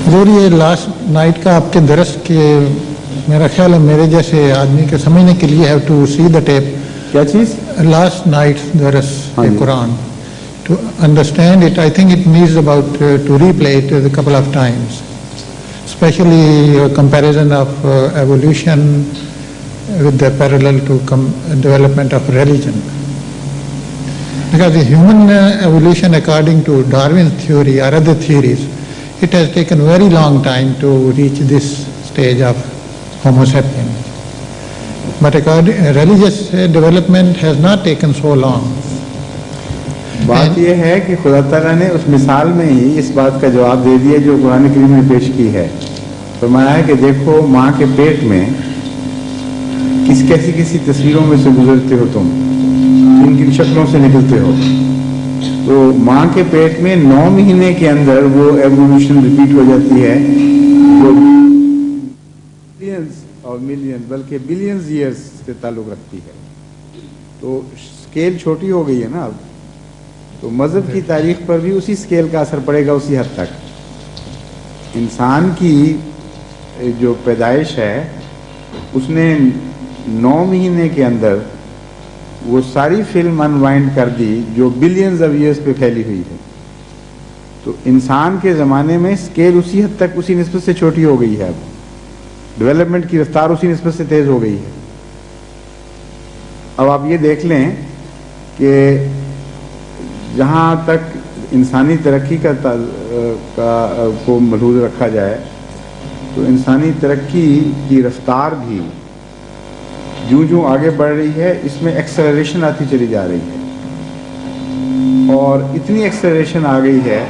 حضور یہ last night کا آپ کے درس کے میرا خیال ہے میرے جیسے آدمی کے سمجھنے کے لیے have to see the tape. کیا چیز؟ لاسٹ نائٹ درس Quran to understand it. I think it needs about to replay it a couple of times, especially comparison of evolution with the parallel to development of religion. Because the human evolution according to Darwin's theory or other theories, it has taken very long time to reach this stage of Homo sapiens. But religious development has not taken so long. بات یہ ہے کہ خدا تعالیٰ نے اس مثال میں ہی اس بات کا جواب دے دیا جو قرآن کریم میں پیش کی ہے. فرمایا ہے کہ دیکھو ماں کے پیٹ میں کیسی تصویروں میں سے گزرتے ہو تم، کن کن شکلوں سے نکلتے ہو. تو ماں کے پیٹ میں 9 مہینے کے اندر وہ ایوولوشن ریپیٹ ہو جاتی ہے جو ملینز اور ملین بلکہ بلینز ایئرز سے تعلق رکھتی ہے. تو اسکیل چھوٹی ہو گئی ہے نا اب، تو مذہب کی تاریخ پر بھی اسی اسکیل کا اثر پڑے گا اسی حد تک. انسان کی جو پیدائش ہے اس نے 9 مہینے کے اندر وہ ساری فلم انوائنڈ کر دی جو بلینز آف ایئرز پہ پھیلی ہوئی ہے. تو انسان کے زمانے میں اسکیل اسی حد تک اسی نسبت سے چھوٹی ہو گئی ہے. اب ڈیولپمنٹ کی رفتار اسی نسبت سے تیز ہو گئی ہے. اب آپ یہ دیکھ لیں کہ جہاں تک انسانی ترقی کو ملحوظ رکھا جائے تو انسانی ترقی کی رفتار بھی جوں آگے بڑھ رہی ہے اس میں ایکسلریشن آتی چلی جا رہی ہے. اور اتنی ایکسلریشن آ گئی ہے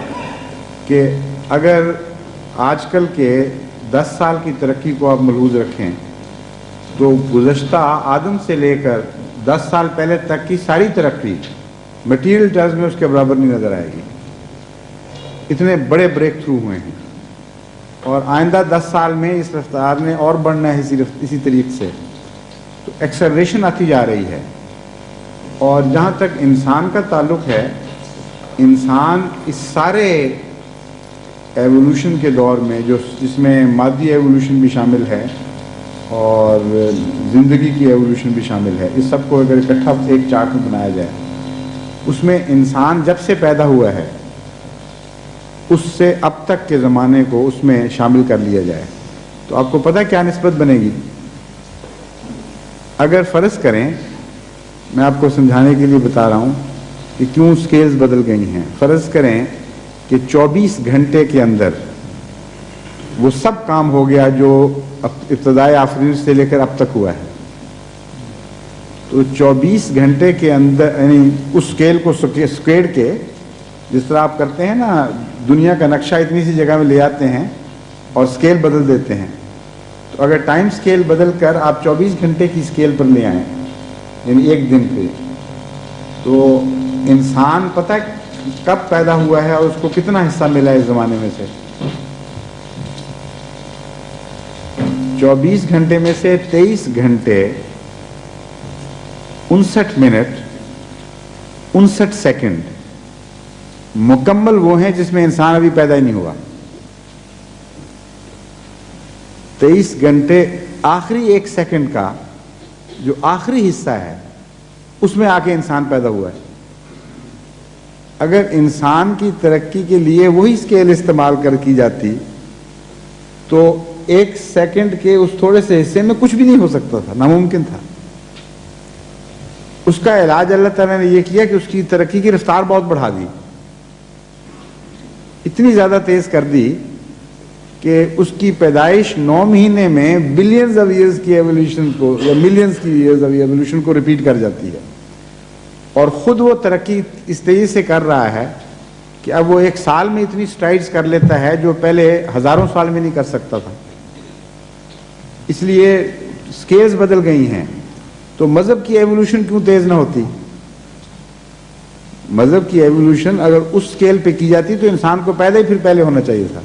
کہ اگر آج کل کے 10 سال کی ترقی کو آپ ملحوظ رکھیں تو گزشتہ آدم سے لے کر 10 سال پہلے تک کی ساری ترقی مٹیریل ٹرمز میں اس کے برابر نہیں نظر آئے گی. اتنے بڑے بریک تھرو ہوئے ہیں اور آئندہ 10 سال میں اس رفتار نے اور بڑھنا ہے اسی طریقے سے. تو ایکسلریشن آتی جا رہی ہے. اور جہاں تک انسان کا تعلق ہے، انسان اس سارے ایوولوشن کے دور میں جس میں مادی ایوولوشن بھی شامل ہے اور زندگی کی ایوولوشن بھی شامل ہے، اس سب کو اگر اکٹھا ایک چارٹ میں بنایا جائے اس میں انسان جب سے پیدا ہوا ہے اس سے اب تک کے زمانے کو اس میں شامل کر لیا جائے تو آپ کو پتہ کیا نسبت بنے گی؟ اگر فرض کریں، میں آپ کو سمجھانے کے لیے بتا رہا ہوں کہ کیوں سکیلز بدل گئی ہیں. فرض کریں کہ 24 گھنٹے کے اندر وہ سب کام ہو گیا جو ابتدائی آفرین سے لے کر اب تک ہوا ہے. تو 24 گھنٹے کے اندر یعنی اس سکیل کو سکیڑ کے جس طرح آپ کرتے ہیں نا، دنیا کا نقشہ اتنی سی جگہ میں لے آتے ہیں اور سکیل بدل دیتے ہیں. تو اگر ٹائم سکیل بدل کر آپ 24 گھنٹے کی سکیل پر لے آئیں یعنی ایک دن پہ، تو انسان پتہ کب پیدا ہوا ہے اور اس کو کتنا حصہ ملا ہے اس زمانے میں سے. 24 گھنٹے میں سے 23 گھنٹے 59 منٹ 59 سیکنڈ مکمل وہ ہیں جس میں انسان ابھی پیدا ہی نہیں ہوا. 23 گھنٹے آخری 1 سیکنڈ کا جو آخری حصہ ہے اس میں آ کے انسان پیدا ہوا ہے. اگر انسان کی ترقی کے لیے وہی اسکیل استعمال کی جاتی تو 1 سیکنڈ کے اس تھوڑے سے حصے میں کچھ بھی نہیں ہو سکتا تھا، ناممکن تھا. اس کا علاج اللہ تعالیٰ نے یہ کیا کہ اس کی ترقی کی رفتار بہت بڑھا دی، اتنی زیادہ تیز کر دی کہ اس کی پیدائش 9 مہینے میں بلینز آف ایئرز کی ایوولوشن کو یا ملینز کی ایئرز آف ایوولوشن کو ریپیٹ کر جاتی ہے. اور خود وہ ترقی اس طریقے سے کر رہا ہے کہ اب وہ 1 سال میں اتنی سٹرائڈز کر لیتا ہے جو پہلے ہزاروں سال میں نہیں کر سکتا تھا. اس لیے سکیلز بدل گئی ہیں. تو مذہب کی ایوولوشن کیوں تیز نہ ہوتی؟ مذہب کی ایوولوشن اگر اس سکیل پہ کی جاتی تو انسان کو پیدا ہی پھر پہلے ہونا چاہیے تھا.